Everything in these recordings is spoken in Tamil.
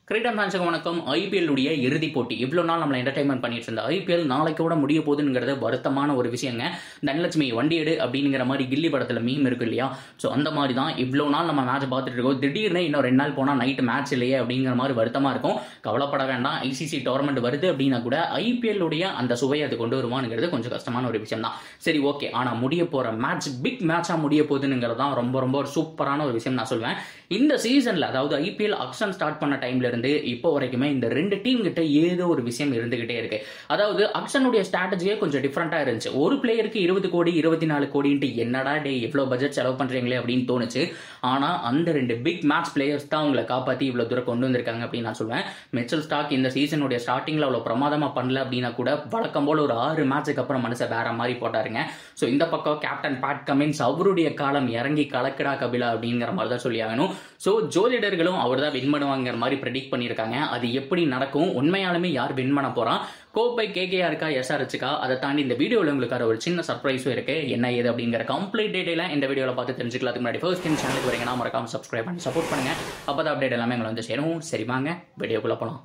கிரிக்கெட் மேட்சுக்கு வணக்கம். ஐபிஎல் உடைய இறுதிப் போட்டி இவ்வளோ நாள் நம்மளை என்டர்டைன்மெண்ட் பண்ணிட்டு இருந்த ஐபிஎல் நாளைக்கு கூட முடிய போகுதுங்கிறது வருத்தமான ஒரு விஷயங்க. தனலட்சுமி வண்டி எடு அப்படிங்கிற மாதிரி கில்லி படத்தில் மீம் இருக்கு இல்லையா? ஸோ அந்த மாதிரி தான் இவ்வளோ நாள் நம்ம மேட்ச் பார்த்துட்டு இருக்கோம். திடீர்னு இன்னும் 2 நாள் போனால் நைட்டு மேட்ச் இல்லையே அப்படிங்கிற மாதிரி வருத்தமாக இருக்கும். கவலைப்பட வேண்டாம், ஐசிசி டோர்னமெண்ட் வருது அப்படின்னா கூட ஐபிஎல் உடைய அந்த சுவையை அது கொண்டு வருவானுங்கிறது கொஞ்சம் கஷ்டமான ஒரு விஷயம் தான். சரி, ஓகே. ஆனால் முடிய போகிற மேட்ச் பிக் மேட்சாக முடிய போகுதுங்கிறது தான் ரொம்ப ரொம்ப ஒரு சூப்பரான ஒரு விஷயம் நான் சொல்வேன். இந்த சீசனில், அதாவது ஐபிஎல் ஆக்ஷன் ஸ்டார்ட் பண்ண டைம்ல இப்போ வரைக்குமே இந்த 2 டீம் கிட்ட ஏதோ ஒரு விஷயம் இருந்துகிட்டே இருக்கு. அதாவது அக்ஷனுடைய ஸ்ட்ராட்டஜியே கொஞ்சம் டிஃபரெண்டா இருந்துச்சு. ஒரு பிளேயருக்கு 20 கோடி 24 கோடின்ட்டு என்னடா டே இவ்வளவு பட்ஜெட் செலவு பண்றீங்களே அப்படின்னு தோணுச்சு. ஆனா அந்த 2 பிக் மேட்ச் பிளேயர்ஸ் தான் அவங்களை காப்பாத்தி இவ்வளவு தூரம் கொண்டு வந்திருக்காங்க அப்படின்னு நான் சொல்வேன். மிச்சல் ஸ்டார்க் இந்த சீசனுடைய ஸ்டார்டிங்ல அவ்வளவு பிரமாதமா பண்ணல அப்படின்னா கூட வழக்கம் போல ஒரு 6 மேட்சுக்கு அப்புறம் மனுஷன் வேற மாதிரி போட்டாருங்க. ஸோ இந்த பக்கம் கேப்டன் பேட் கமின்ஸ் அவருடைய காலம் இறங்கி கலக்கடா கபிலா அப்படிங்கிற மாதிரி தான் சொல்லி ஆகணும். ஸோ ஜோதிடர்களும் அவர் தான் வின் பண்ணுவாங்கிற மாதிரி ப்ரெடிக்ட் பண்ணியிருக்காங்க. அது எப்படி நடக்கும், உண்மையாலுமே யார் வின் பண்ண போறான், கோப்பை கேகேஆருக்கா எஸ்ஆர்எச்சுக்கா, அதை தாண்டி இந்த வீடியோவில் உங்களுக்கு ஒரு சின்ன சர்ப்ரைஸும் இருக்கு. என்ன ஏது அப்படிங்கிற கம்ப்ளீட் டீடைலா இந்த வீடியோவில் பார்த்து தெரிஞ்சுக்கலாம். அதுக்கு முன்னாடி ஃபர்ஸ்ட் டைம் சேனலுக்கு வரீங்கன்னா மறக்காம சப்ஸ்கிரைப் பண்ணி சப்போர்ட் பண்ணுங்க. அப்பதான் அப்டேட் எல்லாமே எங்களை வந்து சேரும். சரி வாங்க வீடியோக்குள்ள போலாம்.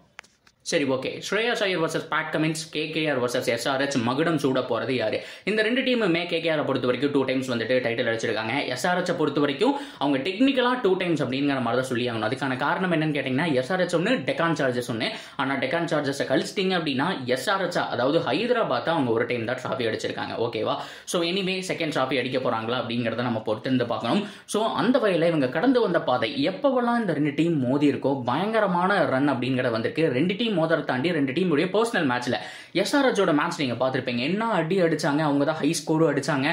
சரி, okay. Shreyas Iyer versus Pat Cummins, KKR versus SRH மகுடம் சூட போறது யாரு? இந்த 2 டீமுமே கேகேஆரை பொறுத்த வரைக்கும் 2 டைம்ஸ் வந்துட்டு டைட்டில் அடிச்சிருக்காங்க. எஸ்ஆர்எச்சை பொறுத்த வரைக்கும் அவங்க டெக்னிக்கலா 2 டைம்ஸ் அப்படிங்கிற மாதிரி தான் சொல்லி ஆகணும். அதுக்கான காரணம் என்னன்னு கேட்டீங்கன்னா, எஸ்ஆர்எச் ஒன்று, டெக்கான் சார்ஜஸ் ஒன்று. ஆனா டெக்கான் சார்ஜஸை கழிச்சிட்டீங்க அப்படின்னா எஸ்ஆர்எச்சா, அதாவது ஹைதராபாத் அவங்க ஒரு டைம் தான் டிராஃபி அடிச்சிருக்காங்க. ஓகேவா? ஸோ எனிவே செகண்ட் டிராஃபி அடிக்க போறாங்களா அப்படிங்கிறத நம்ம பொறுத்திருந்து பார்க்கணும். ஸோ அந்த வகையில் இவங்க கடந்து வந்த பாதை எப்பவெல்லாம் இந்த 2 டீம் மோதி இருக்கோ பயங்கரமான ரன் அப்படிங்கிறது வந்திருக்கு. 2 டீம் மோதலை தாண்டி 2 டீமுடைய பர்சனல் மேட்ச்ல எஸ்ஆர்எச்சோட மேட்ச் நீங்க பார்த்திருப்பீங்க. என்ன அடி அடிச்சாங்க, அவங்க தான் ஹை ஸ்கோரும் அடிச்சாங்க.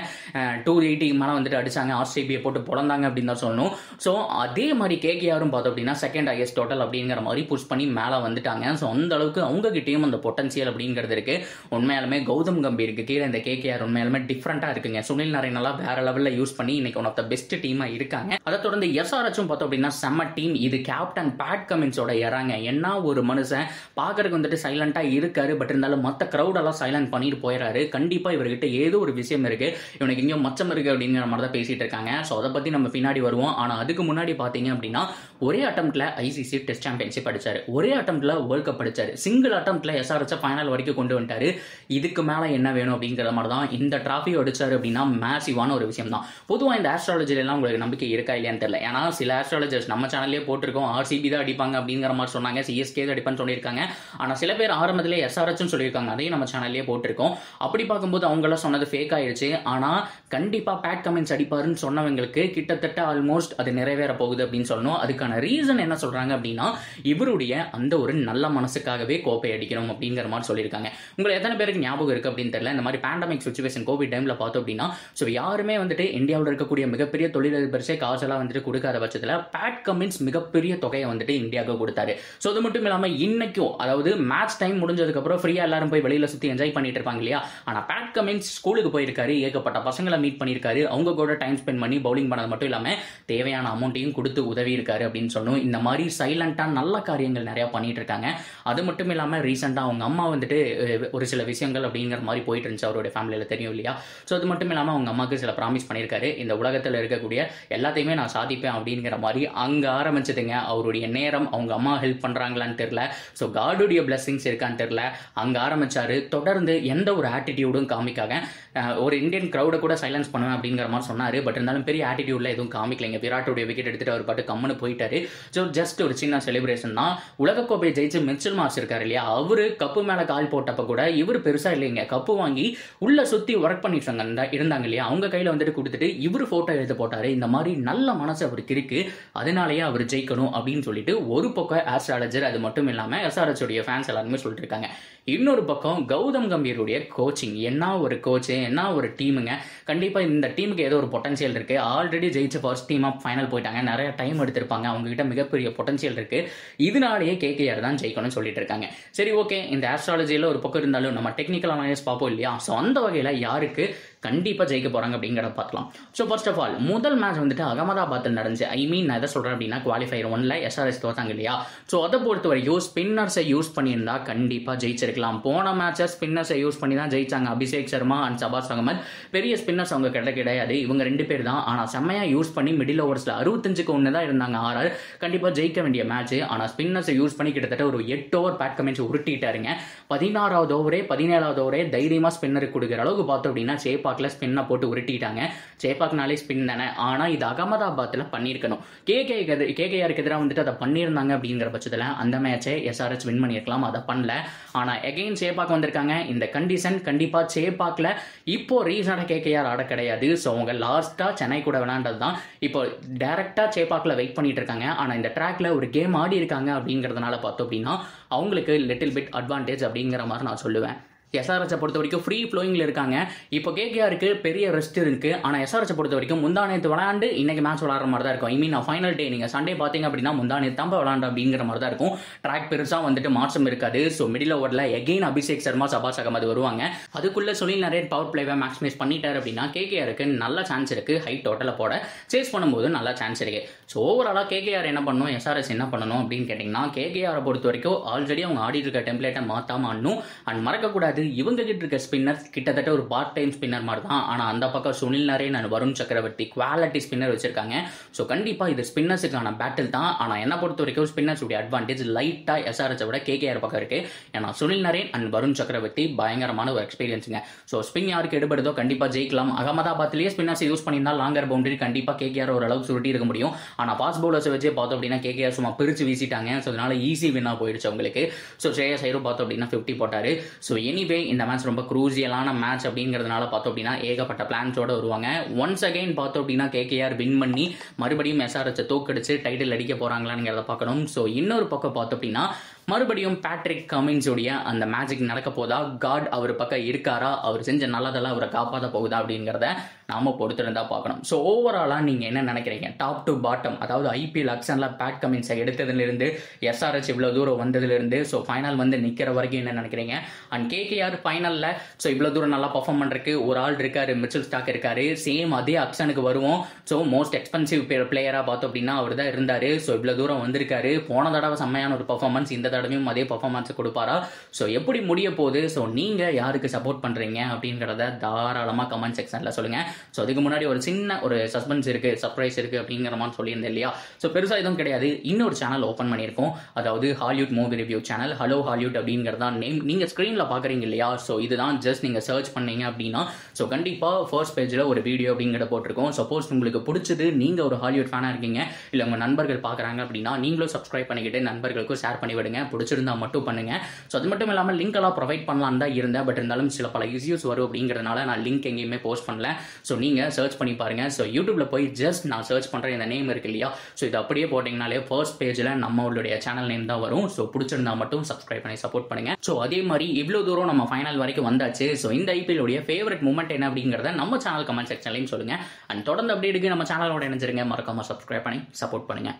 280 மேல வந்துட்டு அடிச்சாங்க. ஆர்சிபியை போட்டு பொழந்தாங்க அப்படின்னு தான் சொல்லணும். ஸோ அதே மாதிரி கேகேஆரும் பார்த்தோம் அப்படின்னா செகண்ட் ஹையஸ்ட் டோட்டல் அப்படிங்கிற மாதிரி புஷ் பண்ணி மேல வந்துட்டாங்க. ஸோ அந்த அளவுக்கு அவங்க கிட்டேயும் அந்த பொட்டன்சியல் அப்படிங்கிறது இருக்கு. உண்மையாலுமே கௌதம் கம்பீருக்கு கீழே இந்த கேகேஆர் உண்மையாலுமே டிஃபரெண்டா இருக்குங்க. சுனில் நரேனெல்லாம் வேற லெவல்ல யூஸ் பண்ணி இன்னைக்கு ஒன் ஆஃப் த பெஸ்ட் டீமா இருக்காங்க. அதை தொடர்ந்து எஸ்ஆர்எச்சும் பார்த்தோம் அப்படின்னா செம்ம டீம். இது கேப்டன் பேட் கமின்ஸோட இறங்க. என்ன ஒரு மனுஷன் பாக்குறதுக்கு வந்துட்டு சைலண்டா இருக்காரு. பட் இருந்தாலும் மற்ற கிரௌட் எல்லாம் சைலண்ட் பண்ணிட்டு போயிடாரு. கண்டிப்பா இவர்கிட்ட ஏதோ ஒரு விஷயம் இருக்கு, இவனுக்கு இங்கே மச்சம் இருக்கு அப்படிங்கிற மாதிரி தான் பேசிட்டு இருக்காங்க. ஸோ அதை பத்தி நம்ம பின்னாடி வருவோம். ஆனா அதுக்கு முன்னாடி பாத்தீங்க அப்படின்னா ஒரே அட்டம்ப்ட்ல ஐசிசி டெஸ்ட் சாம்பியன்ஷிப் அடிச்சாரு, ஒரே அட்டம்ப்ட்ல வேர்ல்ட் கப் அடிச்சாரு, சிங்கிள் அட்டம்ப்ட்ல எஸ்ஆர்எச் ஃபைனல் வரைக்கும் கொண்டு வந்துட்டாரு. இதுக்கு மேல என்ன வேணும் அப்படிங்கிற மாதிரி தான் இந்த டிராஃபி அடிச்சாரு அப்படின்னா மேசிவான ஒரு விஷயம் தான். பொதுவா இந்த ஆஸ்ட்ராலஜில எல்லாம் உங்களுக்கு நம்பிக்கை இருக்கா இல்லையான்னு தெரியல. ஏன்னா சில ஆஸ்ட்ராலஜர்ஸ் நம்ம சேனல்லே போட்டிருக்கோம் ஆர்சிபி தான் அடிப்பாங்க அப்படிங்கிற மாதிரி சொன்னாங்க, சிஎஸ்கே தான் அடிப்பான்னு சொல்லியிருக்காங்க. ஆனா சில பேர் ஆரம்பத்திலே எஸ்ஆர்எச் சொல்லியிருக்காங்க, அதையும் நம்ம சேனல்லே போட்டிருக்கோம். அப்படி பார்க்கும்போது அவங்க எல்லாம் சொன்னது ஃபேக் ஆயிடுச்சு. ஆனா கண்டிப்பா பேட் கமின்ஸ் அடிப்பாருன்னு சொன்னவங்களுக்கு கிட்டத்தட்ட ஆல்மோஸ்ட் அது நிறைவேற போகுது அப்படின்னு சொல்லணும். அதுக்கான ரீசன் என்ன சொல்றாங்க அப்படின்னா இவருடைய அந்த ஒரு நல்ல மனசுக்காகவே கோப்பை அடிக்கணும் அப்படிங்கிற மாதிரி சொல்லியிருக்காங்க. உங்களுக்கு எத்தனை பேருக்கு ஞாபகம் இருக்கு அப்படின்னு தெரியல, இந்த மாதிரி பேண்டமிக் சிச்சுவேஷன் கோவிட் டைம்ல பார்த்தோம் அப்படின்னா ஸோ யாருமே வந்துட்டு இந்தியாவில் இருக்கக்கூடிய மிகப்பெரிய தொழிலதிபர்ஸே காசெல்லாம் வந்துட்டு கொடுக்காத பட்சத்தில் பேட் கமின்ஸ் மிகப்பெரிய தொகையை வந்துட்டு இந்தியாவுக்கு கொடுத்தாரு. ஸோ அது மட்டும் இல்லாமல் இன்னைக்கும், அதாவது மேட்ச் டைம் முடிஞ்சதுக்கு அப்புறம் ஃப்ரீயா எல்லாரும் போய் வெளியில சுத்தி என்ஜாய் பண்ணிட்டு இருப்பாங்க இல்லையா? ஆனா பேட் கமின்ஸ் ஸ்கூலுக்கு போயிருக்காரு, ஏகப்பட்ட பசங்களை மீட் பண்ணிருக்காரு, அவங்க கூட டைம் ஸ்பெண்ட் பண்ணி பவுலிங் பண்ணது மட்டும் இல்லாம தேவையான அமௌண்ட்டையும் கொடுத்து உதவி இருக்காரு அப்படின்னு சொன்னோம். இந்த மாதிரி சைலண்டா நல்ல காரியங்கள் நிறைய பண்ணிட்டு இருக்காங்க. அது மட்டும் இல்லாம ரீசெண்டா அவங்க அம்மா வந்துட்டு ஒரு சில விஷயங்கள் அப்படிங்கிற மாதிரி போயிட்டு இருந்துச்சு அவருடைய ஃபேமிலியில, தெரியும் இல்லையா? ஸோ அது மட்டும் இல்லாம அவங்க அம்மாவுக்கு சில ப்ராமிஸ் பண்ணியிருக்காரு, இந்த உலகத்தில் இருக்கக்கூடிய எல்லாத்தையுமே நான் சாதிப்பேன் அப்படிங்கிற மாதிரி. அங்க ஆரம்பிச்சதுங்க அவருடைய நேரம். அவங்க அம்மா ஹெல்ப் பண்றாங்களான்னு தெரியல, ஸோ காடுடைய பிளஸிங்ஸ் இருக்கான்னு தெரியல, அங்க ஆரம்பிச்சாரு. தொடர்ந்து எந்த ஒரு ஆட்டிடியூடும் காமிக்காக ஒரு இந்தியன் கிரௌட கூட சைலன்ஸ் பண்ணுவேன் அப்படிங்கிற மாதிரி சொன்னாரு. பட் இருந்தாலும் பெரிய ஆட்டிடியூட்ல எதுவும் காமிக்கலைங்க. விராட்டோடைய விக்கெட் எடுத்துட்டு அவர் பாட்டு கம்முன்னு போயிட்டாரு. ஸோ ஜஸ்ட் ஒரு சின்ன செலிப்ரேஷன் தான். உலகக்கோப்பை ஜெயிச்சு மிச்சல் மார்ஷ் இருக்காரு இல்லையா, அவரு கப்பு மேல கால் போட்டப்ப கூட இவர் பெருசா இல்லைங்க, கப்பு வாங்கி உள்ள சுத்தி ஒர்க் பண்ணிட்டு இருந்தாங்க இல்லையா, அவங்க கையில வந்துட்டு கொடுத்துட்டு இவரு போட்டோ எடுத்து போட்டாரு. இந்த மாதிரி நல்ல மனசு அவருக்கு இருக்கு, அதனாலேயே அவர் ஜெயிக்கணும் அப்படின்னு சொல்லிட்டு ஒரு பக்கம் ஆஸ்ட்ராலஜர், அது மட்டும் இல்லாம எஸ்ஆர்எச் உடைய ஃபேன்ஸ் எல்லாருமே சொல்லிட்டு இருக்காங்க. இன்னொரு பக்கம் கௌதம் கம்பீருடைய கோச்சிங், என்ன ஒரு கோச், என்ன ஒரு டீமுங்க. கண்டிப்பா இந்த டீமுக்கு ஏதோ ஒரு பொட்டன்சியல் இருக்கு. ஆல்ரெடி ஜெயிச்ச ஃபர்ஸ்ட் டீம் ஃபைனல் போயிட்டாங்க, நிறைய டைம் எடுத்திருப்பாங்க, அவங்க கிட்ட மிகப்பெரிய பொட்டன்சியல் இருக்கு. இதனாலேயே கேகேஆர் தான் ஜெயிக்கணும்னு சொல்லிட்டு இருக்காங்க. சரி, ஓகே. இந்த ஆஸ்ட்ராலஜியில ஒரு பக்கம் இருந்தாலும் நம்ம டெக்னிக்கல் அனாலிசிஸ் பார்ப்போம் இல்லையா? ஸோ அந்த வகையில் யாருக்கு கண்டிப்பாக ஜெயிக்க போகிறாங்க அப்படிங்கிறத பார்க்கலாம். ஸோ ஃபர்ஸ்ட் ஆஃப் ஆல் முதல் மேட்ச் வந்துட்டு அகமதாபாத்தில் நடந்துச்சு. ஐ மீன் நான் எதை சொல்கிறேன் அப்படின்னா குவாலிஃபயர் 1ல் எஸ்ஆர்எச் தோத்தாங்க இல்லையா. ஸோ அதை பொறுத்த வரைக்கும் ஸ்பின்னர்ஸை யூஸ் பண்ணியிருந்தா கண்டிப்பாக ஜெயிச்சிருக்கலாம். போன மேட்சை ஸ்பின்னர்ஸை யூஸ் பண்ணி தான் ஜெயிச்சாங்க. அபிஷேக் சர்மா அண்ட் ஷபாஸ் அகமது பெரிய ஸ்பின்னர்ஸ் அவங்க கிடையாது. இவங்க 2 பேர் தான். ஆனால் செம்மையாக யூஸ் பண்ணி மிடில் ஓவர்ஸில் 65க்கு 1 தான் இருந்தாங்க ஆர்ஆர். கண்டிப்பாக ஜெயிக்க வேண்டிய மேட்ச். ஆனால் ஸ்பின்னர்ஸை யூஸ் பண்ணி கிட்டத்தட்ட ஒரு 8 ஓவர் பேட் கமின்ஸ் உருட்டிட்டாருங்க. 16வது ஓவரே 17வது ஓவரே தைரியமாக ஸ்பின்னருக்கு கொடுக்குற அளவுக்கு பார்த்தோம் அப்படின்னா சேப்பாக்கில் ஸ்பின்னை போட்டு உருட்டிட்டாங்க. சேப்பாக்னாலே ஸ்பின் தானே. ஆனால் இது அகமதாபாத்தில் பண்ணியிருக்கணும். கேகேஆருக்கு எதிராக வந்துட்டு அதை பண்ணியிருந்தாங்க அப்படிங்கிற பட்சத்தில் அந்த மேட்சை எஸ்ஆர்எச் வின் பண்ணியிருக்கலாம். அதை பண்ணல. ஆனால் எகைன் சேப்பாக் வந்திருக்காங்க. இந்த கண்டிஷன் கண்டிப்பாக சேப்பாக்கில் இப்போ ரீசனாக கேகேஆர் ஆட கிடையாது. ஸோ அவங்க லாஸ்ட்டாக சென்னை கூட விளையாண்டது தான். இப்போ டைரெக்டாக சேப்பாக்கில் வெயிட் பண்ணிட்டு இருக்காங்க. ஆனால் இந்த ட்ராக்ல ஒரு கேம் ஆடி இருக்காங்க அப்படிங்கிறதுனால பார்த்தோம் அப்படின்னா அவங்களுக்கு லிட்டில் பிட் அட்வான்டேஜ் அப்படிங்கிற மாதிரி நான் சொல்லுவேன். எஸ்ஆர்எச்சை பொறுத்த வரைக்கும் ஃப்ரீ ஃப்ளோயிங்கில் இருக்காங்க. இப்போ கேகேஆருக்கு பெரிய ரெஸ்ட் இருக்குது. ஆனால் எஸ்ஆர்எச்சை பொறுத்த வரைக்கும் முந்தானேத்து விளையாண்டு இன்னைக்கு மேட்ச் விளாட்ற மாதிரி தான் இருக்கும். ஐ மீன் ஃபைனல் டே நீங்கள் சண்டே பார்த்தீங்க அப்படின்னா முந்தானேத்து தான் விளாண்டு அப்படிங்கிற மாதிரி தான் இருக்கும். ட்ராக் பெருசாக வந்துட்டு மாற்றம் இருக்காது. ஸோ மிடில் ஓவரில் எகெயின் அபிஷேக் சர்மா ஷபாஸ் அகமது வருவாங்க. அதுக்குள்ளே சுனில் நரேன் பவர் பிளேவை மேக்ஸிமைஸ் பண்ணிட்டார் அப்படின்னா கேகேஆருக்கு நல்ல சான்ஸ் இருக்குது. ஹை டோட்டலை போட சேஸ் பண்ணும்போது நல்ல சான்ஸ் இருக்குது. ஸோ ஓவராலாக கேகேஆர் என்ன பண்ணணும், எஸ்ஆர்எஸ் என்ன பண்ணணும் அப்படின்னு கேட்டிங்கன்னா கேகேஆரை பொறுத்த வரைக்கும் ஆல்ரெடி அவங்க ஆடிட்டு இருக்க டெம்ப்ளேட்டை மாற்றாம ஆடணும். அண்ட் மறக்கக்கூடாது இவங்க கிட்ட இருக்க ஸ்பின்னர் கிட்டத்தட்ட ஒரு பார்ட் டைம் ஸ்பின்னர் மாதிரி தான். ஆனால் அந்த பக்கம் சுனில் நரேன் அண்ட் வருண் சக்கரவர்த்தி குவாலிட்டி ஸ்பின்னர் வச்சிருக்காங்க. ஸோ கண்டிப்பாக இது ஸ்பின்னர்ஸுக்கான பேட்டில் தான். ஆனால் என்ன பொறுத்த வரைக்கும் ஸ்பின்னர்ஸ் உடைய அட்வான்டேஜ் லைட்டாக எஸ்ஆர்எச்சை விட கேகேஆர் பக்கம் இருக்கு. ஏன்னா சுனில் நரேன் அண்ட் வருண் சக்கரவர்த்தி பயங்கரமான ஒரு எக்ஸ்பீரியன்ஸுங்க. ஸோ ஸ்பின் யாருக்கு எடுபடுதோ கண்டிப்பாக ஜெயிக்கலாம். அகமதாபாத்லேயே ஸ்பின்னர்ஸ் யூஸ் பண்ணியிருந்தால் லாங்கர் பவுண்டரி கண்டிப்பாக கேகேஆர் ஓரளவுக்கு சுருட்டி இருக்க முடியும். ஆனால் ஃபாஸ்ட் பவுலர்ஸை வச்சு பார்த்தோம் அப்படின்னா கேகேஆர் சும்மா பிரிச்சு வீசிட்டாங்க. ஸோ அதனால ஈஸி வின்னா போயிடுச்சு அவங்களுக்கு. ஸோ ஸ்ரேயஸ் ஐயரும் பார்த்தோம் அப்படின்னா 50 போட்டாரு. ஸோ எனிவே இந்த மேட்ச் ரொம்ப குரூசியலான மேட்ச் அப்படிங்கிறதுனால பார்த்தோம் அப்படின்னா ஏகப்பட்ட பிளான்ஸோட வருவாங்க. ஒன்ஸ் அகைன் பார்த்தோம் அப்படின்னா கேகேஆர் வின் பண்ணி மறுபடியும் எஸ்ஆர்எச்சை தோக்கடிச்சு டைட்டில் அடிக்க போறாங்களாங்கிறத பார்க்கணும். ஸோ இன்னொரு பக்கம் பார்த்தோம் அப்படின்னா மறுபடியும் பேட்ரிக் கமின்ஸோடைய அந்த மேஜிக் நடக்க போதா, காட் அவர் பக்கம் இருக்காரா, அவர் செஞ்ச நல்லதெல்லாம் அவரை காப்பாற்ற போகுதா அப்படிங்கிறத நாம பொறுத்திருந்தா பார்க்கணும். ஸோ ஓவராலாக நீங்க என்ன நினைக்கிறீங்க? டாப் டு பாட்டம், அதாவது ஐபிஎல் அக்ஷன்ல பேட் கமின்ஸை எடுத்ததுலேருந்து எஸ்ஆர்எச் இவ்வளோ தூரம் வந்ததுலேருந்து ஸோ ஃபைனல் வந்து நிற்கிற வரைக்கும் என்ன நினைக்கிறீங்க? அண்ட் கேகேஆர் ஃபைனலில் ஸோ இவ்வளோ தூரம் நல்லா பர்ஃபார்ம் பண்ணுறதுக்கு ஒரு ஆள் இருக்காரு, மிச்சல் ஸ்டாக் இருக்காரு. சேம் அதே அக்ஷனுக்கு வருவோம். ஸோ மோஸ்ட் எக்ஸ்பென்சிவ் பிளேயராக பார்த்தோம் அப்படின்னா அவர் தான் இருந்தார். ஸோ இவ்வளோ தூரம் வந்திருக்காரு. போன தடவை செம்மையான ஒரு பர்ஃபார்மன்ஸ், இந்த தடவையும் அதே பர்ஃபார்மன்ஸ் கொடுப்பாரா? ஸோ எப்படி முடிய போகுது? ஸோ நீங்க யாருக்கு சப்போர்ட் பண்றீங்க அப்படிங்கிறத தாராளமாக கமெண்ட் செக்ஷன்ல சொல்லுங்க. ஸோ அதுக்கு முன்னாடி ஒரு சின்ன ஒரு சஸ்பென்ஸ் இருக்கு, சர்ப்ரைஸ் இருக்கு அப்படிங்கிற மாதிரி சொல்லியிருந்தேன் இல்லையா? ஸோ பெருசா எதுவும் கிடையாது. இன்னொரு சேனல் ஓப்பன் பண்ணியிருக்கோம். அதாவது Hollywood movie review channel. Hello Hollywood அப்படிங்கிறதா நேம். நீங்க ஸ்கிரீன்ல பாக்குறீங்க இல்லையா? ஸோ இதுதான் ஜஸ்ட் நீங்க சர்ச் பண்ணீங்க அப்படின்னா ஸோ கண்டிப்பா ஃபர்ஸ்ட் பேஜ்ல ஒரு வீடியோ அப்படிங்கிற போட்டிருக்கோம். சப்போஸ் உங்களுக்கு பிடிச்சது, நீங்க ஒரு ஹாலிவுட் ஃபேனா இருக்கீங்க, இல்ல உங்க நண்பர்கள் பாக்குறாங்க அப்படின்னா நீங்களும் சப்ஸ்கிரைப் பண்ணிக்கிட்டு நண்பர்களுக்கும் ஷேர் பண்ணி விடுங்க. பிடிச்சிருந்தா மட்டும் பண்ணுங்க. ஸோ அது மட்டும் இல்லாமல் லிங்க் எல்லாம் ப்ரொவைட் பண்ணலாம் தான் இருந்தேன். பட் இருந்தாலும் சில பல இஷ்யூஸ் வரும் அப்படிங்கிறதுனால நான் லிங்க் எங்கேயுமே போஸ்ட் பண்ணல. ஸோ நீங்க சர்ச் பண்ணி பாருங்க. ஸோ யூடியூப்ல போய் ஜஸ்ட் நான் சர்ச் பண்ற இந்த நேம் இருக்கு இல்லையா? ஸோ இது அப்படியே போட்டீங்கனாலே ஃபர்ஸ்ட் பேஜ்ல நம்மளுடைய சேனல் நேம் தான் வரும். ஸோ பிடிச்சிருந்தா மட்டும் சப்ஸ்கிரைப் பண்ணி சப்போர்ட் பண்ணுங்க. ஸோ அதே மாதிரி இவ்வளவு தூரம் நம்ம ஃபைனல் வரைக்கும் வந்தாச்சு. ஸோ இந்த ஐபிஎல் உடைய ஃபேவரட் மூமெண்ட் என்ன அப்படிங்கிறத நம்ம சேனல் கமெண்ட் செக்ஷன்லையும் சொல்லுங்க. அண்ட் தொடர்ந்து அப்டேட்டுக்கு நம்ம சேனலோட இணைஞ்சிருங்க. மறக்காம சப்ஸ்கிரைப் பண்ணி சப்போர்ட் பண்ணுங்க.